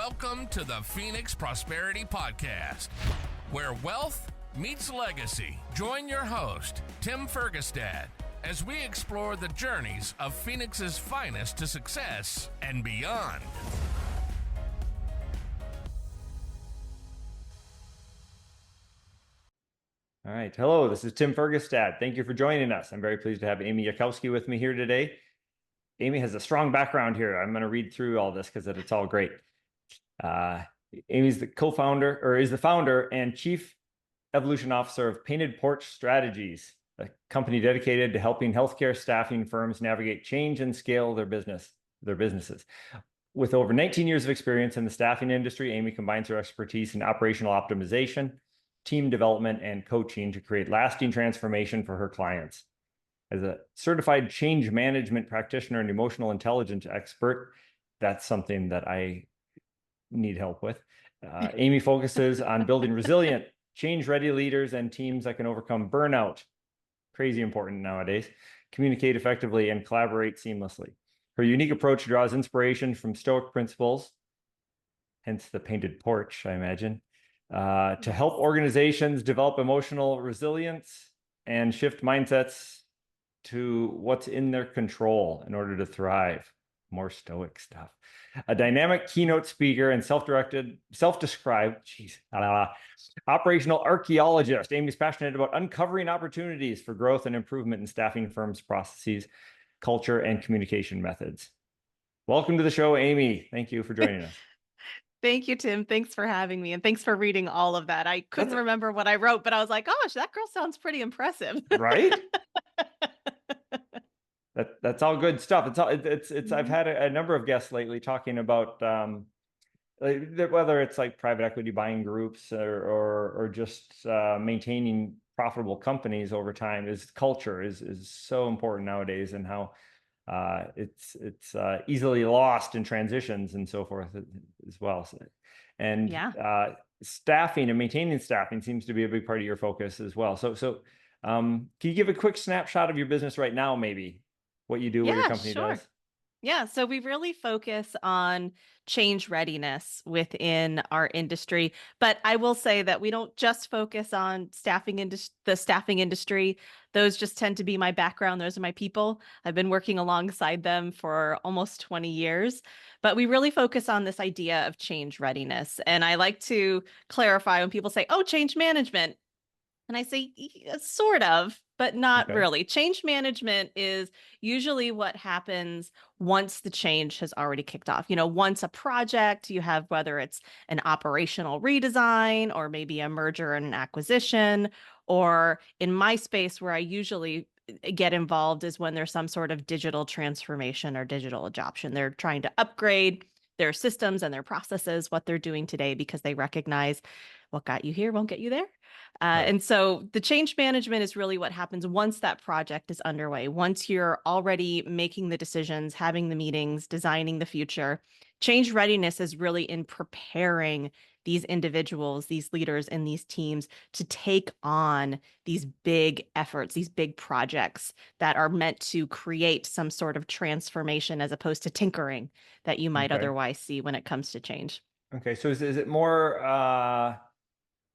Welcome to the Phoenix Prosperity Podcast, where wealth meets legacy. Join your host, Tim Fergestad, as we explore the journeys of Phoenix's finest to success and beyond. All right. Hello, this is Tim Fergestad. Thank you for joining us. I'm very pleased to have Amy Yackowski with me here today. Amy has a strong background here. I'm going to read through all this because it's all great. Amy's the co-founder, or is the founder and chief evolution officer of Painted Porch Strategies, a company dedicated to helping healthcare staffing firms navigate change and scale their businesses. With over 19 years of experience in the staffing industry, Amy combines her expertise in operational optimization, team development, and coaching to create lasting transformation for her clients. As a certified change management practitioner and emotional intelligence expert, that's something that I need help with. Amy focuses on building resilient, change-ready leaders and teams that can overcome burnout, crazy important nowadays, communicate effectively, and collaborate seamlessly. Her unique approach draws inspiration from stoic principles, hence the painted porch, I imagine, to help organizations develop emotional resilience and shift mindsets to what's in their control in order to thrive. More stoic stuff. A dynamic keynote speaker and self-described operational archaeologist, Amy's passionate about uncovering opportunities for growth and improvement in staffing firms' processes, culture, and communication methods. Welcome to the show, Amy. Thank you for joining us. Thank you, Tim. Thanks for having me. And thanks for reading all of that. I couldn't remember what I wrote, but I was like, gosh, that girl sounds pretty impressive. Right? That's all good stuff. It's I've had a number of guests lately talking about whether it's like private equity buying groups or just maintaining profitable companies over time. Is culture is so important nowadays, and how it's easily lost in transitions and so forth as well. And staffing and maintaining staffing seems to be a big part of your focus as well. So can you give a quick snapshot of your business right now, maybe? What you do, what your company does? Yeah, so we really focus on change readiness within our industry. But I will say that we don't just focus on the staffing industry. Those just tend to be my background. Those are my people. I've been working alongside them for almost 20 years. But we really focus on this idea of change readiness. And I like to clarify when people say, oh, change management. And I say, sort of, but not really. Change management is usually what happens once the change has already kicked off. You know, once a project you have, whether it's an operational redesign or maybe a merger and an acquisition, or in my space where I usually get involved is when there's some sort of digital transformation or digital adoption. They're trying to upgrade their systems and their processes, what they're doing today, because they recognize what got you here won't get you there. And so the change management is really what happens once that project is underway. Once you're already making the decisions, having the meetings, designing the future, change readiness is really in preparing these individuals, these leaders, and these teams to take on these big efforts, these big projects that are meant to create some sort of transformation as opposed to tinkering that you might otherwise see when it comes to change. Okay, so is it more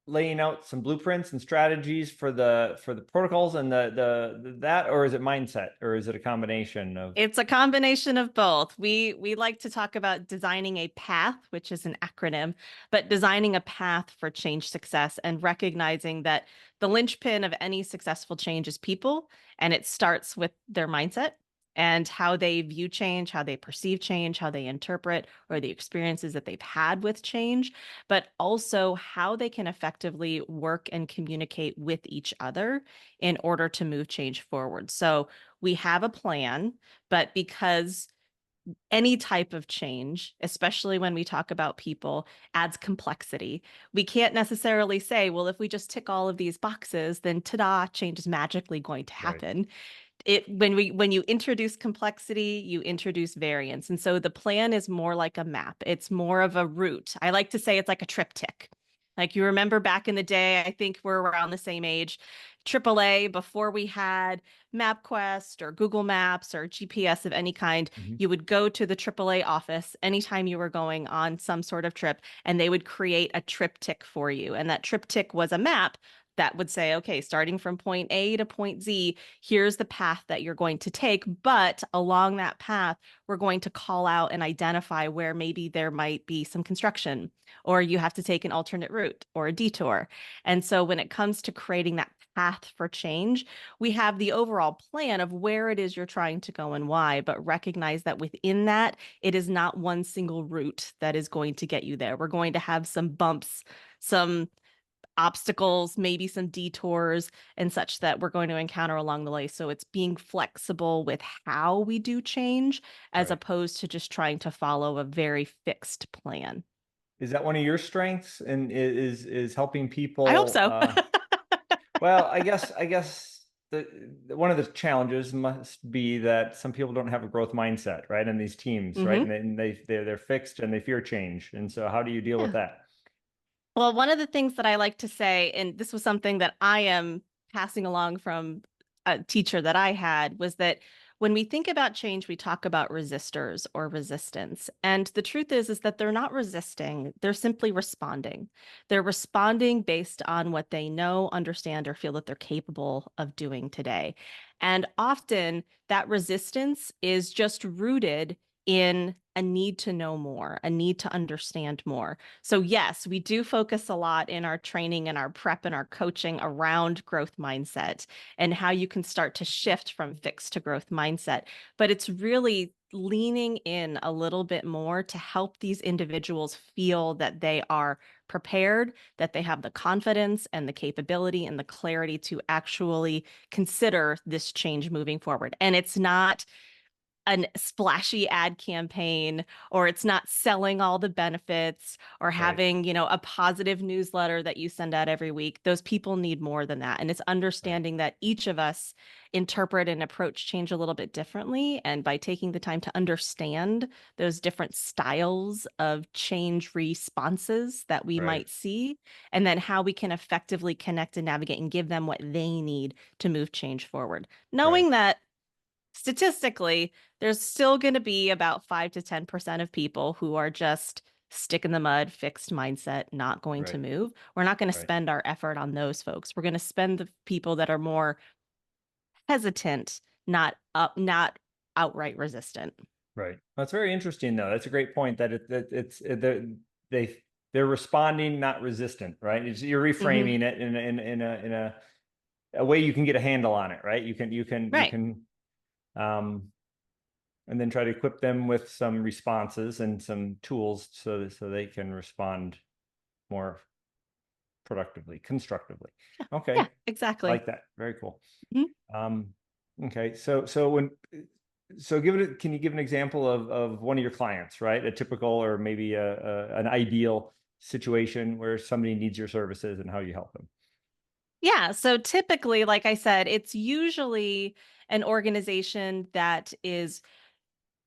laying out some blueprints and strategies for the protocols and that, or is it mindset, or is it a combination of? It's a combination of both. We like to talk about designing a path, which is an acronym, but designing a path for change success and recognizing that the linchpin of any successful change is people, and it starts with their mindset and how they view change, how they perceive change, how they interpret, or the experiences that they've had with change, but also how they can effectively work and communicate with each other in order to move change forward. So we have a plan, but because any type of change, especially when we talk about people, adds complexity. We can't necessarily say, well, if we just tick all of these boxes, then ta-da, change is magically going to happen. When you introduce complexity, you introduce variance. And so the plan is more like a map. It's more of a route. I like to say it's like a triptych. Like you remember back in the day, I think we're around the same age, AAA, before we had MapQuest or Google Maps or GPS of any kind, Mhm. you would go to the AAA office anytime you were going on some sort of trip, and they would create a triptych for you. And that triptych was a map that would say, okay, starting from point A to point Z, here's the path that you're going to take. But along that path, we're going to call out and identify where maybe there might be some construction, or you have to take an alternate route or a detour. And so when it comes to creating that path for change, we have the overall plan of where it is you're trying to go and why, but recognize that within that, it is not one single route that is going to get you there. We're going to have some bumps, some obstacles, maybe some detours and such that we're going to encounter along the way. So it's being flexible with how we do change as Right. opposed to just trying to follow a very fixed plan. Is that one of your strengths, and is helping I hope people? so. Well, I guess one of the challenges must be that some people don't have a growth mindset, right? In these teams, right? Hmm. And they're fixed and they fear change. And so how do you deal with Yeah. that? Well, one of the things that I like to say, and this was something that I am passing along from a teacher that I had, was that when we think about change, we talk about resistors or resistance. And the truth is that they're not resisting, they're simply responding. They're responding based on what they know, understand, or feel that they're capable of doing today. And often that resistance is just rooted in a need to know more, a need to understand more. So yes, we do focus a lot in our training and our prep and our coaching around growth mindset and how you can start to shift from fixed to growth mindset. But it's really leaning in a little bit more to help these individuals feel that they are prepared, that they have the confidence and the capability and the clarity to actually consider this change moving forward. And it's not a splashy ad campaign, or it's not selling all the benefits or Right. having, a positive newsletter that you send out every week. Those people need more than that. And it's Right. understanding that each of us interpret and approach change a little bit differently. And by taking the time to understand those different styles of change responses that we Right. might see, and then how we can effectively connect and navigate and give them what they need to move change forward. Right. Knowing that statistically, there's still going to be about 5 to 10% of people who are just stick in the mud, fixed mindset, not going to Right. move. We're not going to Right. spend our effort on those folks. We're going to spend the people that are more hesitant, not outright resistant. Right. That's very interesting, though. That's a great point. They they're responding, not resistant, right? You're Hmm. reframing it in a way you can get a handle on it, right? You Right. can um, and then try to equip them with some responses and some tools so they can respond more productively, constructively. Yeah, Okay, I exactly. like that. Very cool. Mhm. Um, okay, can you give an example of one of your clients, right? A typical or maybe an ideal situation where somebody needs your services and how you help them. Yeah. So typically, like I said, it's usually an organization that is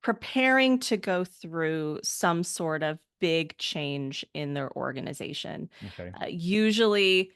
preparing to go through some sort of big change in their organization. Okay. Usually,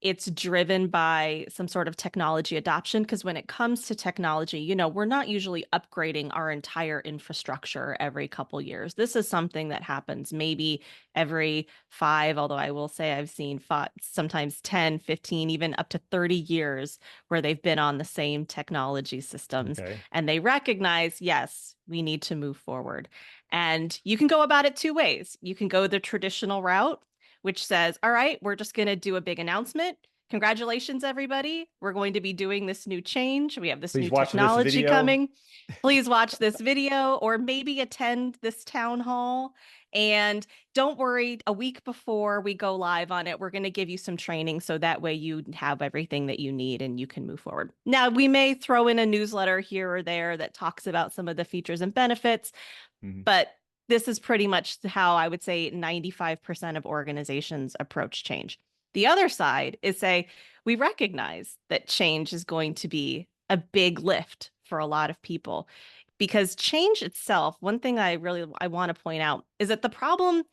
it's driven by some sort of technology adoption because when it comes to technology, we're not usually upgrading our entire infrastructure every couple years. This is something that happens maybe every 5, although I will say I've seen sometimes 10, 15, even up to 30 years where they've been on the same technology systems Okay. and they recognize, yes, we need to move forward. And you can go about it two ways. You can go the traditional route, which says, all right, we're just going to do a big announcement. Congratulations, everybody. We're going to be doing this new change. We have this Please new watch this technology video. coming. Please watch this video or maybe attend this town hall. And don't worry, a week before we go live on it, we're going to give you some training so that way you have everything that you need and you can move forward. Now, we may throw in a newsletter here or there that talks about some of the features and benefits, Mhm. but this is pretty much how I would say 95% of organizations approach change. The other side is say, we recognize that change is going to be a big lift for a lot of people because change itself, one thing I want to point out is that the problem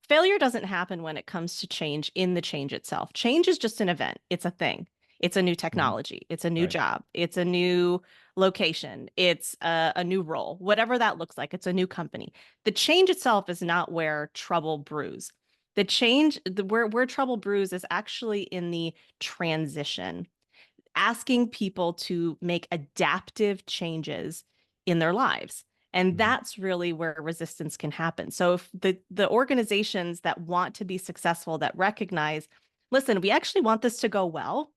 failure doesn't happen when it comes to change in the change itself. Change is just an event. It's a thing. It's a new Mhm. technology. It's a new Right. job. It's a new location. It's a new role, whatever that looks like. It's a new company. The change itself is not where trouble brews. Where trouble brews is actually in the transition, asking people to make adaptive changes in their lives. And Mhm. that's really where resistance can happen. So if the organizations that want to be successful, that recognize, listen, we actually want this to go well.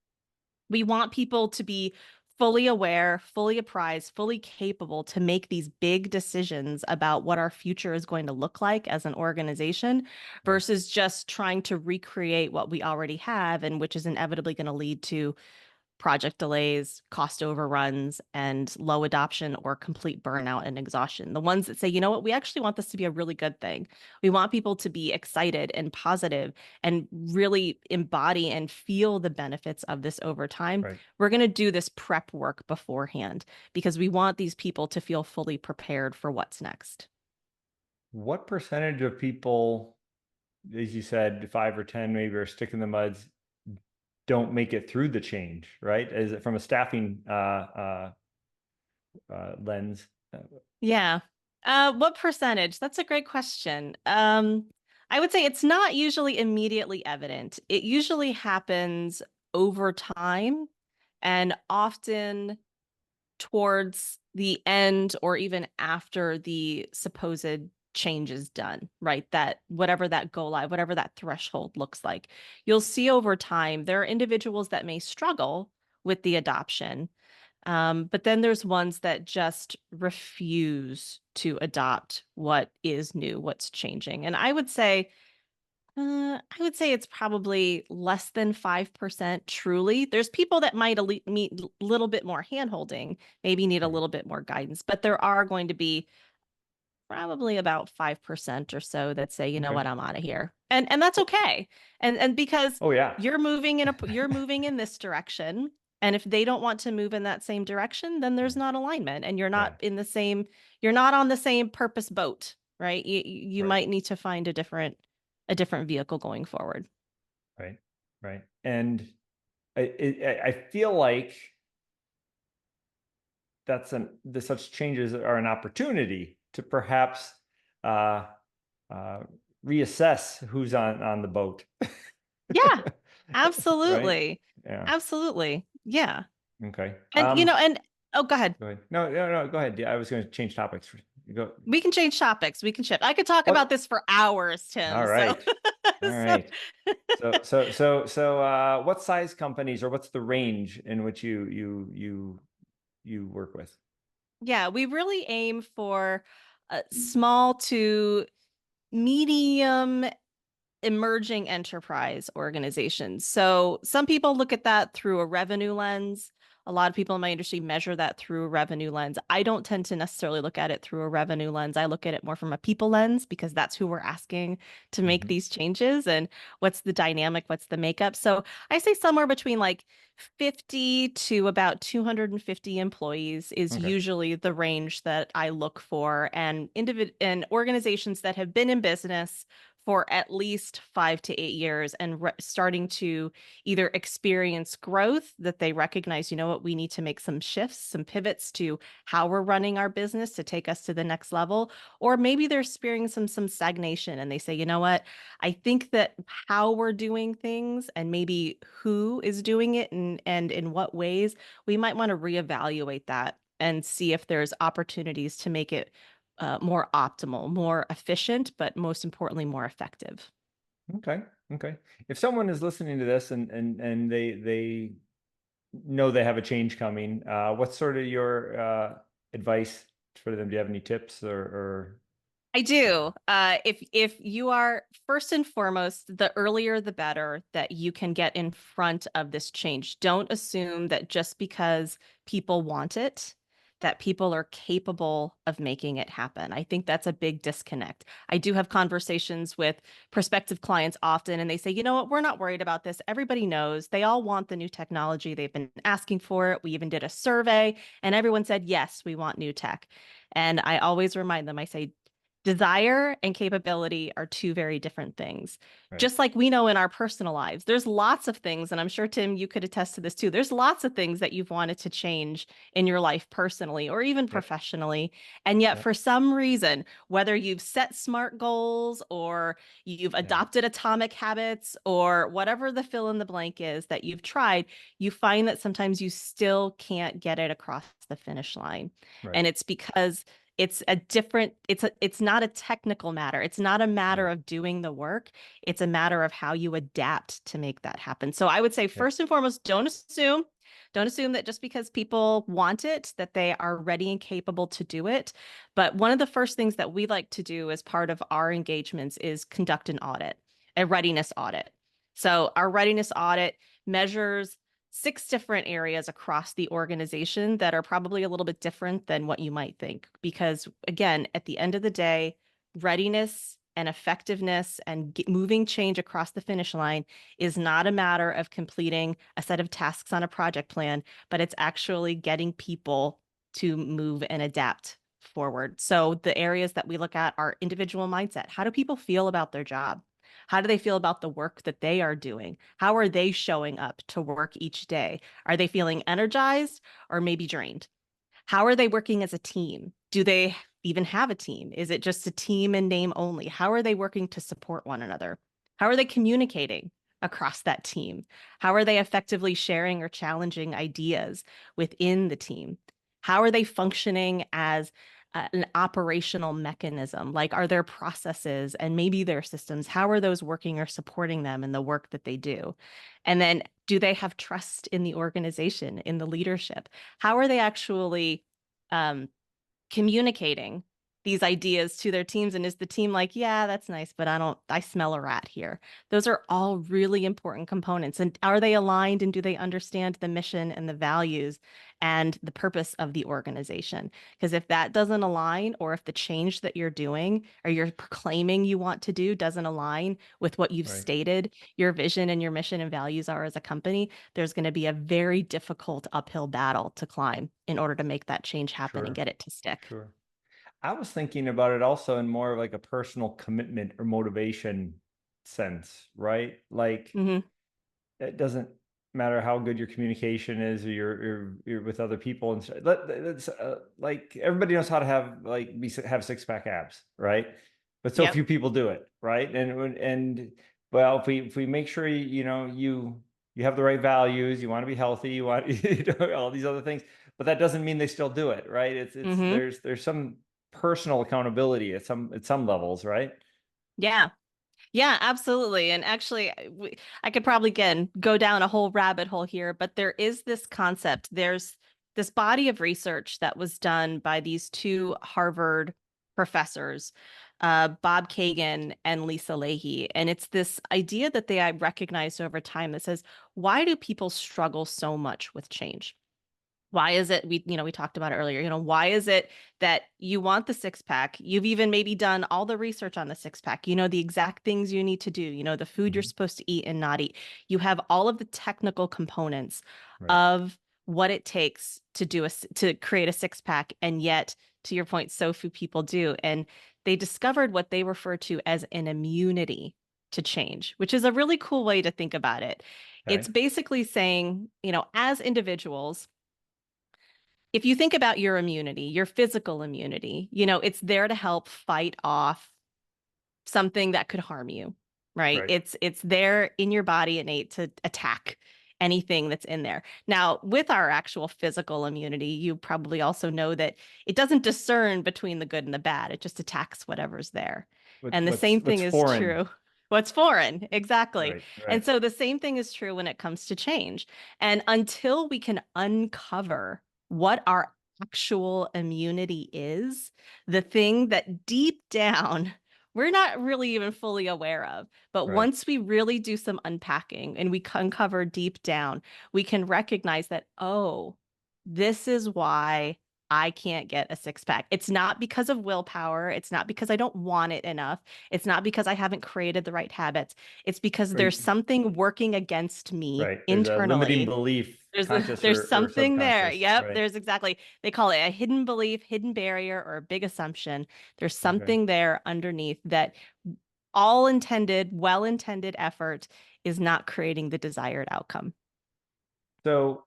We want people to be fully aware, fully apprised, fully capable to make these big decisions about what our future is going to look like as an organization Right. versus just trying to recreate what we already have, and which is inevitably going to lead to project delays, cost overruns, and low adoption or complete burnout and exhaustion. The ones that say, you know what, we actually want this to be a really good thing. We want people to be excited and positive and really embody and feel the benefits of this over time. Right. We're going to do this prep work beforehand because we want these people to feel fully prepared for what's next. What percentage of people, as you said, 5 or 10 maybe, are stick in the muds, don't make it through the change, right? Is it from a staffing lens? Yeah. What percentage? That's a great question. I would say it's not usually immediately evident. It usually happens over time and often towards the end or even after the supposed change is done, right? That whatever that go live, whatever that threshold looks like, you'll see over time there are individuals that may struggle with the adoption, but then there's ones that just refuse to adopt what is new, what's changing. And I would say it's probably less than 5% truly. There's people that might need a little bit more handholding, maybe need a Right. little bit more guidance, but there are going to be probably about 5% or so that say, you know Okay. what, I'm out of here. And that's okay. And because Oh yeah. you're moving in this direction, and if they don't want to move in that same direction, then there's not alignment and Yeah. you're not on the same purpose boat, right? You Right. might need to find a different vehicle going forward. Right. Right. And I feel like such changes are an opportunity to perhaps uh, uh, reassess who's on the boat. Yeah, Right? absolutely. Yeah. Absolutely. Yeah. Okay. And oh, go ahead. Go ahead. No, no, no, go ahead. Yeah, I was going to change topics. You go. We can change topics. We can shift. I could talk about What? this for hours, Tim. All So, right. All so right. What size companies, or what's the range in which you work with? yeah, we really aim for small to medium emerging enterprise organizations. So some people look at that through a revenue lens. A lot of people in my industry measure that through a revenue lens. I don't tend to necessarily look at it through a revenue lens. I look at it more from a people lens because that's who we're asking to make Mhm. these changes and what's the dynamic, what's the makeup. So I say somewhere between like 50 to about 250 employees is Okay. usually the range that I look for, and organizations that have been in business for at least 5 to 8 years and starting to either experience growth, that they recognize, you know what, we need to make some shifts, some pivots to how we're running our business to take us to the next level. Or maybe they're experiencing some stagnation and they say, you know what, I think that how we're doing things and maybe who is doing it and in what ways, we might want to reevaluate that and see if there's opportunities to make it more optimal, more efficient, but most importantly, more effective. Okay. Okay. If someone is listening to this and they know they have a change coming, what's sort of your advice for them? Do you have any tips or I uh, do. If you are first and foremost, the earlier the better that you can get in front of this change. Don't assume that just because people want it, that people are capable of making it happen. I think that's a big disconnect. I do have conversations with prospective clients often, and they say, you know what, we're not worried about this. Everybody knows. They all want the new technology. They've been asking for it. We even did a survey, and everyone said, yes, we want new tech. And I always remind them, I say, Desire and capability are two very different things. Right. Just like we know in our personal lives, there's lots of things, and I'm sure, Tim, you could attest to this too. There's lots of things that you've wanted to change in your life personally or even Yep. professionally. And yet, Yep. for some reason, whether you've set SMART goals or you've Yeah. adopted atomic habits or whatever the fill in the blank is that you've tried, you find that sometimes you still can't get it across the finish line. Right. And it's because it's not a technical matter. It's not a matter Right. of doing the work. It's a matter of how you adapt to make that happen. So I would say Yep. first and foremost, don't assume that just because people want it, that they are ready and capable to do it. But one of the first things that we like to do as part of our engagements is conduct an audit, a readiness audit. So our readiness audit measures 6 different areas across the organization that are probably a little bit different than what you might think. Because again, at the end of the day, readiness and effectiveness and moving change across the finish line is not a matter of completing a set of tasks on a project plan, but it's actually getting people to move and adapt forward. So the areas that we look at are individual mindset. How do people feel about their job? How do they feel about the work that they are doing? How are they showing up to work each day? Are they feeling energized or maybe drained? How are they working as a team? Do they even have a team? Is it just a team in name only? How are they working to support one another? How are they communicating across that team? How are they effectively sharing or challenging ideas within the team? How are they functioning as an operational mechanism? Like, are there processes and maybe their systems? How are those working or supporting them in the work that they do? And then, do they have trust in the organization, in the leadership? How are they actually um, communicating these ideas to their teams? And is the team like, yeah, that's nice, but I smell a rat here? Those are all really important components. And are they aligned, and do they understand the mission and the values and the purpose of the organization? Because if that doesn't align, or if the change that you're doing or you're proclaiming you want to do doesn't align with what you've Right. stated your vision and your mission and values are as a company, there's going to be a very difficult uphill battle to climb in order to make that change happen and Sure. get it to stick. Sure. I was thinking about it also in more of like a personal commitment or motivation sense, right? Like Hmm. it doesn't matter how good your communication is or you're with other people and it's like everybody knows how to have 6-pack abs, right? But so Yep. few people do it, right? And well, if we make sure you have the right values, you want to be healthy, you want all these other things, but that doesn't mean they still do it, right? It's Hmm. there's some personal accountability at some levels, right? Yeah. Yeah, absolutely. And actually, I could probably, again, go down a whole rabbit hole here, but there is this concept. There's this body of research that was done by these 2 Harvard professors, Bob Kagan and Lisa Leahy. And it's this idea that they recognized over time that says, why do people struggle so much with change? Why is it we talked about it earlier, why is it that you want the 6-pack? You've even maybe done all the research on the 6-pack. You know the exact things you need to do, the food you're Mhm. supposed to eat and not eat. You have all of the technical components Right. of what it takes to create a 6-pack, and yet, to your point, so few people do. And they discovered what they refer to as an immunity to change, which is a really cool way to think about it. It's Okay. basically saying, as individuals, if you think about your immunity, your physical immunity, it's there to help fight off something that could harm you, right? Right. It's there in your body innate to attack anything that's in there. Now, with our actual physical immunity, you probably also know that it doesn't discern between the good and the bad. It just attacks whatever's there. And the same What's thing is foreign? true. What's foreign? Exactly. Right. And Right. so the same thing is true when it comes to change. And until we can uncover what our actual immunity is, the thing that deep down we're not really even fully aware of. But Right. once we really do some unpacking and we uncover deep down, we can recognize that, oh, this is why I can't get a six pack. It's not because of willpower. It's not because I don't want it enough. It's not because I haven't created the right habits. It's because there's Right. something working against me Right. There's a limiting internally. belief, conscious There's or something there. subconscious. Yep, Right. there's exactly. They call it a hidden belief, hidden barrier, or a big assumption. There's Okay. something there underneath that all intended, well-intended effort is not creating the desired outcome. So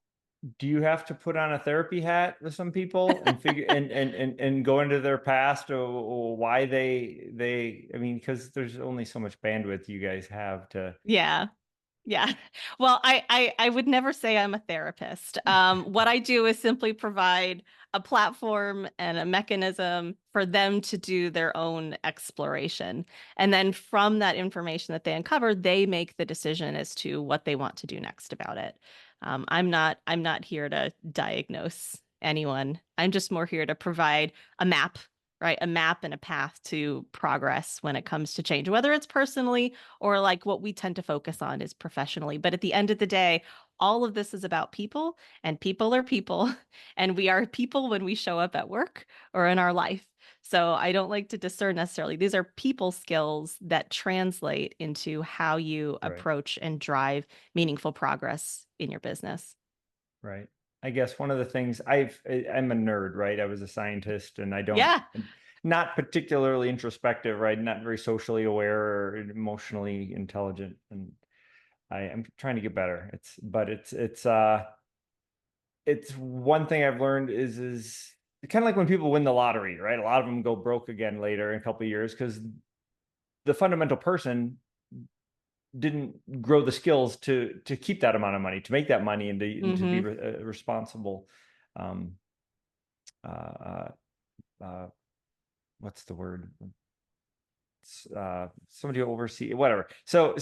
do you have to put on a therapy hat with some people and figure and go into their past or why I mean, because there's only so much bandwidth you guys have to. Yeah. Yeah. Well, I would never say I'm a therapist. What I do is simply provide a platform and a mechanism for them to do their own exploration. And then from that information that they uncover, they make the decision as to what they want to do next about it. I'm not here to diagnose anyone. I'm just more here to provide a map, right? A map and a path to progress when it comes to change, whether it's personally or like what we tend to focus on is professionally. But at the end of the day, all of this is about people, and people are people, and we are people when we show up at work or in our life. So I don't like to discern necessarily. These are people skills that translate into how you Right. approach and drive meaningful progress in your business. Right. I guess one of the things I'm a nerd, right? I was a scientist and Yeah. not particularly introspective, right? Not very socially aware or emotionally intelligent. And I'm trying to get better. It's one thing I've learned is kind of like when people win the lottery, right? A lot of them go broke again later in a couple of years because the fundamental person didn't grow the skills to keep that amount of money, to make that money, and to be Hmm. responsible. Um, uh, uh, what's the word? Somebody to oversee whatever. So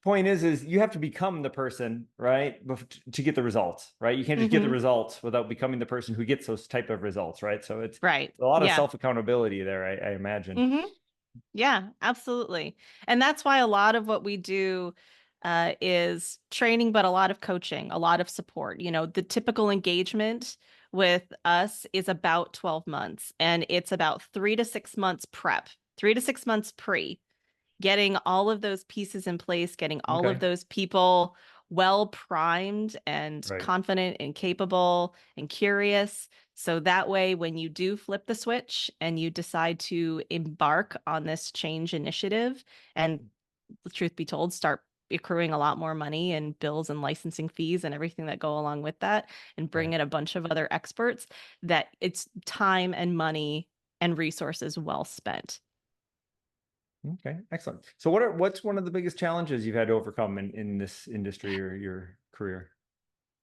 point is you have to become the person, right, to get the results, right? You can't just get the Hmm. results without becoming the person who gets those type of results, right? So it's Right. a lot of Yeah. self accountability there, I imagine. Hmm. Yeah, absolutely. And that's why a lot of what we do is training, but a lot of coaching, a lot of support. You know, the typical engagement with us is about 12 months, and it's about 3 to 6 months prep, 3 to 6 months pre, getting all of those pieces in place, getting all of Okay. those people well primed and Right. confident and capable and curious. So that way, when you do flip the switch and you decide to embark on this change initiative, and the truth be told, start accruing a lot more money and bills and licensing fees and everything that go along with that, and bring Right. in a bunch of other experts, that it's time and money and resources well spent. Okay, excellent. So what's one of the biggest challenges you've had to overcome in this industry or your career?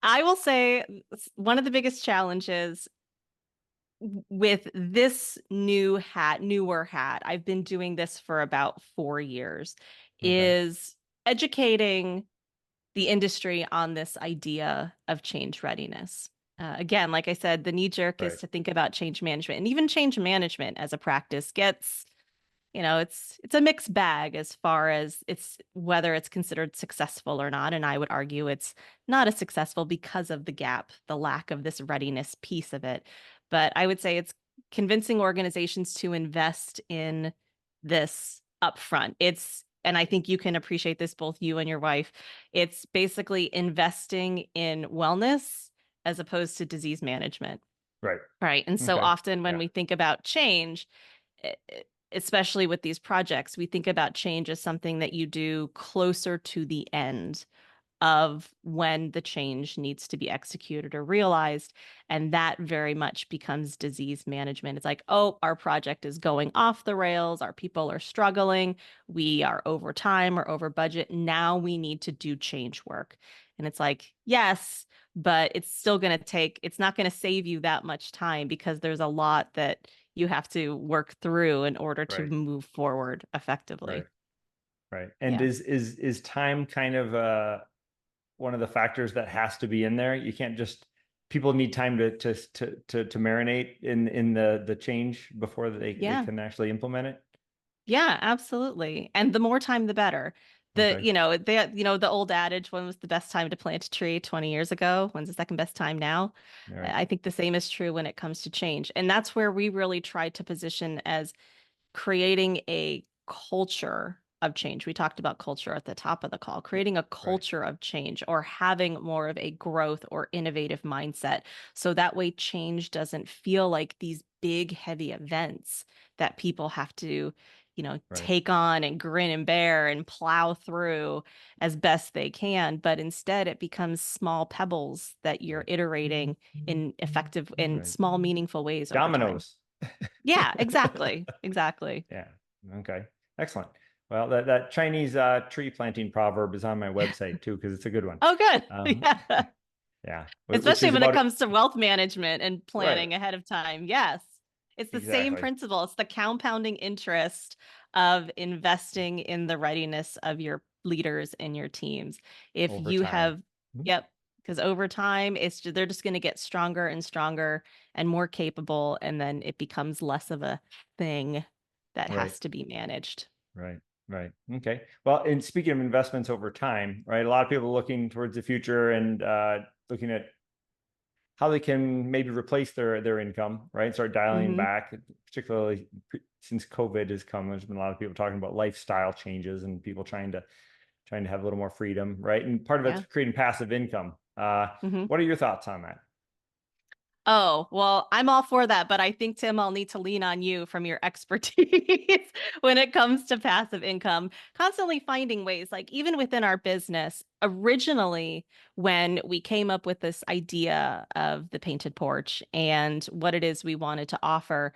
I will say one of the biggest challenges with this newer hat, I've been doing this for about 4 years, Okay. is educating the industry on this idea of change readiness. Again, like I said, the knee jerk is Right. to think about change management, and even change management as a practice gets, it's a mixed bag as far as it's whether it's considered successful or not. And I would argue it's not as successful because of the gap, the lack of this readiness piece of it. But I would say it's convincing organizations to invest in this upfront. And I think you can appreciate this, both you and your wife. It's basically investing in wellness as opposed to disease management. Right. Right. And so Okay. often when Yeah. we think about change, e- e- especially with these projects, we think about change as something that you do closer to the end of when the change needs to be executed or realized. And that very much becomes disease management. It's like, oh, our project is going off the rails. Our people are struggling. We are over time or over budget. Now we need to do change work. And it's like, yes, but it's still going to it's not going to save you that much time, because there's a lot that you have to work through in order to Right. move forward Right. effectively. Right. And Yeah. is time kind of one of the factors that has to be in there? You can't just people need time to marinate in the change before they Yeah. can actually implement it. Yeah, absolutely. And the more time, the better. Okay. The old adage, when was the best time to plant a tree? 20 years ago. When's the second best time now? All right. I think the same is true when it comes to change. And that's where we really try to position as creating a culture of change. We talked about culture at the top of the call, creating a Right. culture of change or having more of a growth or innovative mindset. So that way change doesn't feel like these big, heavy events that people have to, Right. take on and grin and bear and plow through as best they can. But instead it becomes small pebbles that you're Right. iterating in Right. small, meaningful ways over time. Dominoes. Yeah, exactly. Exactly. Yeah. Okay. Excellent. Well, that Chinese tree planting proverb is on my website too, because it's a good one. Oh, good. Um, Yeah. yeah, which Especially is when it about it. comes to wealth management and Right. planning ahead of time. Yes. It's the same Exactly. principle. It's the compounding interest of investing in the readiness of your leaders and your teams. If Over you time. have, Mhm. yep, because over time they're just going to get stronger and stronger and more capable, and then it becomes less of a thing that Right. has to be managed. Right. Right. Okay. Well, and speaking of investments over time, right? A lot of people looking towards the future and looking at how they can maybe replace their income, right? Start dialing Hmm. back, particularly since COVID has come. There's been a lot of people talking about lifestyle changes and people trying to have a little more freedom, right? And part of it's Yeah. creating passive income. Hmm. What are your thoughts on that? Oh, well, I'm all for that, but I think, Tim, I'll need to lean on you from your expertise when it comes to passive income. Constantly finding ways, like even within our business, originally, when we came up with this idea of the painted porch and what it is we wanted to offer,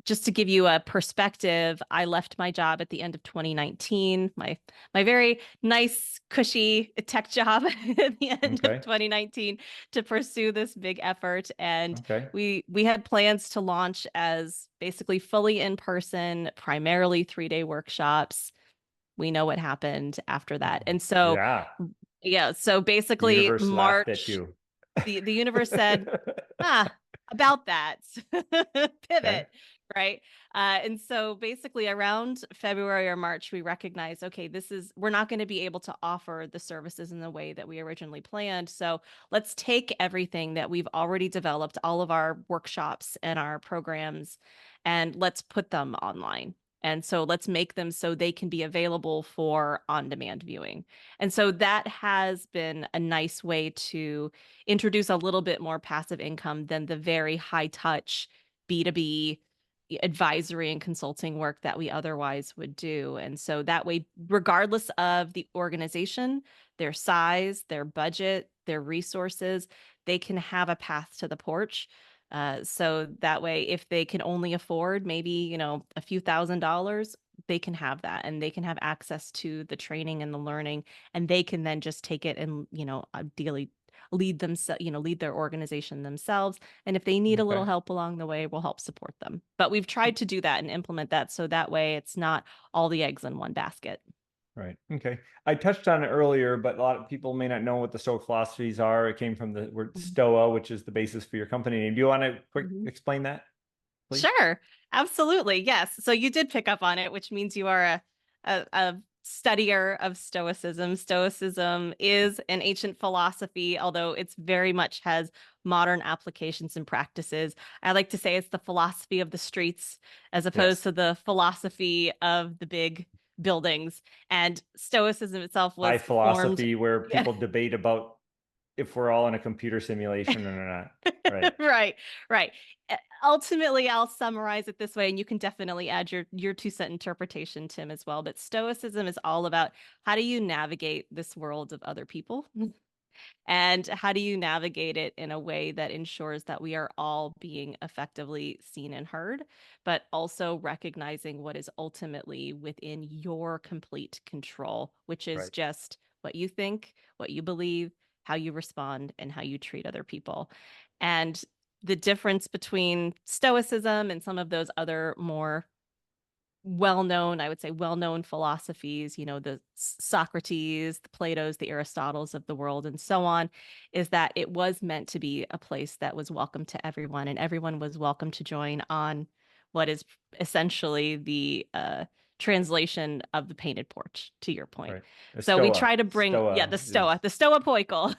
just to give you a perspective, I left my job at the end of 2019, my very nice, cushy tech job at the end of Okay. 2019 to pursue this big effort. And Okay. we had plans to launch as basically fully in person, primarily 3-day workshops. We know what happened after that. And so, Yeah. yeah, so The basically universe laughed at March, you. the universe said, ah, about that. Okay. Pivot, right? And so basically around February or March, we recognize, okay, we're not going to be able to offer the services in the way that we originally planned. So let's take everything that we've already developed, all of our workshops and our programs, and let's put them online. And so let's make them so they can be available for on-demand viewing. And so that has been a nice way to introduce a little bit more passive income than the very high touch B2B advisory and consulting work that we otherwise would do. And so that way, regardless of the organization, their size, their budget, their resources, they can have a path to the porch. So that way, if they can only afford maybe, a few $1,000s, they can have that and they can have access to the training and the learning, and they can then just take it and, ideally lead their organization themselves. And if they need a little Okay. help along the way, we'll help support them. But we've tried to do that and implement that so that way it's not all the eggs in one basket. Right. Okay. I touched on it earlier, but a lot of people may not know what the Stoic philosophies are. It came from the word Stoa, which is the basis for your company name. Do you want to quick Mhm. explain that, please? Sure, absolutely. Yes. So you did pick up on it, which means you are a studier of Stoicism. Stoicism is an ancient philosophy, although it's very much has modern applications and practices. I like to say it's the philosophy of the streets as opposed Yes. to the philosophy of the big buildings. And Stoicism itself High was formed. philosophy where Yeah. people debate about if we're all in a computer simulation or not. Right. Right, right. Ultimately, I'll summarize it this way, and you can definitely add your 2-cent interpretation, Tim, as well. But Stoicism is all about how do you navigate this world of other people, and how do you navigate it in a way that ensures that we are all being effectively seen and heard, but also recognizing what is ultimately within your complete control, which is Right. just what you think, what you believe, how you respond, and how you treat other people. And the difference between Stoicism and some of those other more well-known, I would say well-known philosophies, the Socrates, the Plato's, the Aristotles of the world, and so on, is that it was meant to be a place that was welcome to everyone, and everyone was welcome to join on what is essentially the translation of the painted porch, to your point. Right. The So we stoa. try to bring, Stoa the stoa poikle.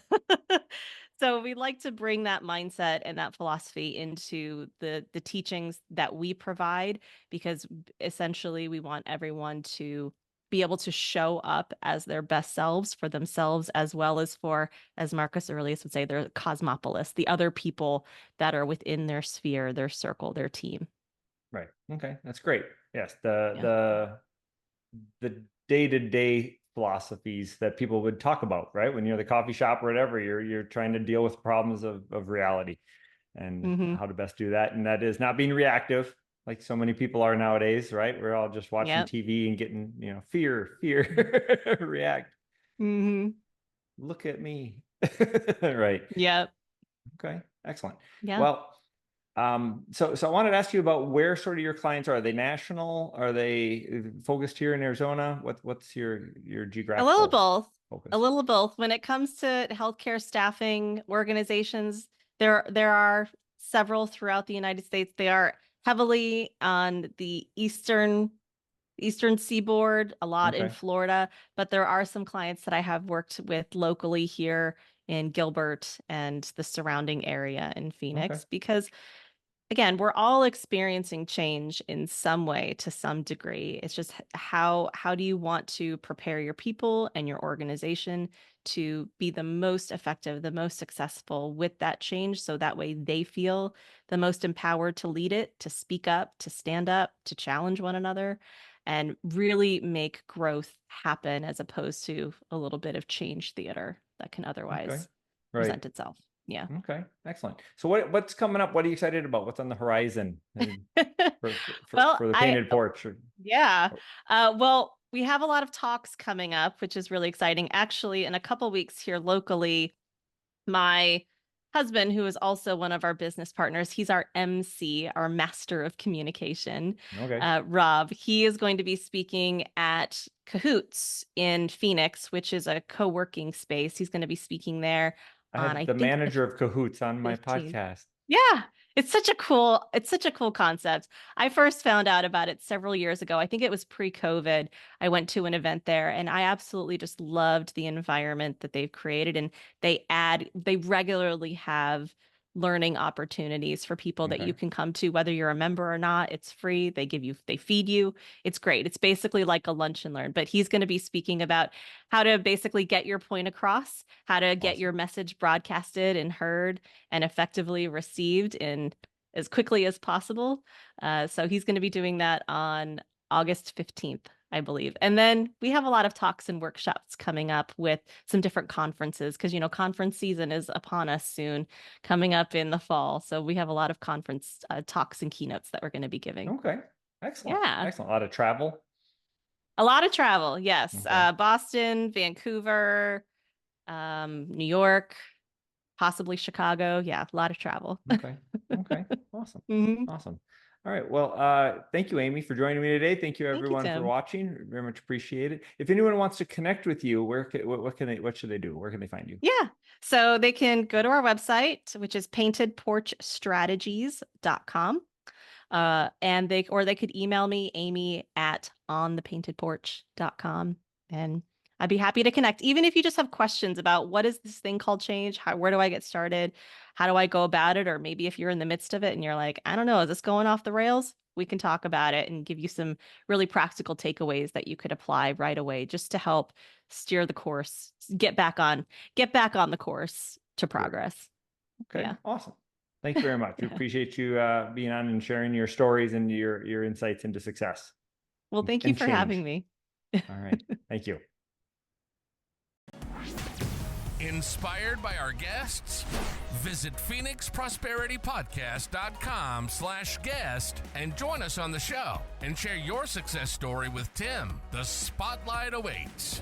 So we like to bring that mindset and that philosophy into the teachings that we provide, because essentially we want everyone to be able to show up as their best selves for themselves, as well as for, as Marcus Aurelius would say, their cosmopolis, the other people that are within their sphere, their circle, their team. Right. Okay. That's great. Yes. Yeah. The day-to-day philosophies that people would talk about, right? When you're at the coffee shop or whatever, you're trying to deal with problems of reality and how to best do that. And that is not being reactive like so many people are nowadays, right? We're all just watching Yep. TV and getting, fear, react. Look at me. Right. Yep. Okay. Excellent. Yeah. Well, so I wanted to ask you about where sort of your clients are. Are they national? Are they focused here in Arizona? What's your geographical A little both. focus? A little both. When it comes to healthcare staffing organizations, there are several throughout the United States. They are heavily on the eastern seaboard, a lot in Okay. Florida, but there are some clients that I have worked with locally here in Gilbert and the surrounding area in Phoenix, Okay. because again, we're all experiencing change in some way to some degree. It's just how do you want to prepare your people and your organization to be the most effective, the most successful with that change, so that way they feel the most empowered to lead it, to speak up, to stand up, to challenge one another, and really make growth happen, as opposed to a little bit of change theater that can otherwise Right. present itself. Yeah. Okay. Excellent. So what's coming up? What are you excited about? What's on the horizon for Well, the painted porch? Yeah. Well, we have a lot of talks coming up, which is really exciting. Actually, in a couple weeks here locally, my husband, who is also one of our business partners, he's our MC, our master of communication, Okay. Rob. He is going to be speaking at Cahoots in Phoenix, which is a co-working space. He's going to be speaking there I on, had I the think, manager of Cahoots on my 15th. podcast. Yeah, it's such a cool concept. I first found out about it several years ago. I think it was pre-COVID. I went to an event there and I absolutely just loved the environment that they've created. And they regularly have learning opportunities for people that you Okay. can come to, whether you're a member or not. It's free. They feed you. It's great. It's basically like a lunch and learn, but he's going to be speaking about how to basically get your point across, how to get your message broadcasted and heard and effectively received in as quickly as possible. So he's going to be doing that on August 15th, I believe. And then we have a lot of talks and workshops coming up with some different conferences, because, conference season is upon us soon, coming up in the fall. So we have a lot of conference talks and keynotes that we're going to be giving. Okay. Excellent. Yeah. Excellent. A lot of travel. A lot of travel. Yes. Okay. Boston, Vancouver, New York, possibly Chicago. Yeah. A lot of travel. Okay. Okay. Awesome. Mhm. Awesome. All right. Well, thank you, Amy, for joining me today. Thank you, Thank you, everyone, for Tim. watching. Very much appreciate it. If anyone wants to connect with you, what should they do? Where can they find you? Yeah. So they can go to our website, which is paintedporchstrategies.com. And they could email me, amy@onthepaintedporch.com. And I'd be happy to connect. Even if you just have questions about what is this thing called change? Where do I get started? How do I go about it? Or maybe if you're in the midst of it and you're like, I don't know, is this going off the rails? We can talk about it and give you some really practical takeaways that you could apply right away, just to help steer the course, get back on the course to progress. Okay. Yeah. Awesome. Thank you very much. We appreciate you being on and sharing your stories and your insights into success. Well, thank you for having me. All right. Thank you. Inspired by our guests? Visit PhoenixProsperityPodcast.com/guest and join us on the show and share your success story with Tim. The spotlight awaits.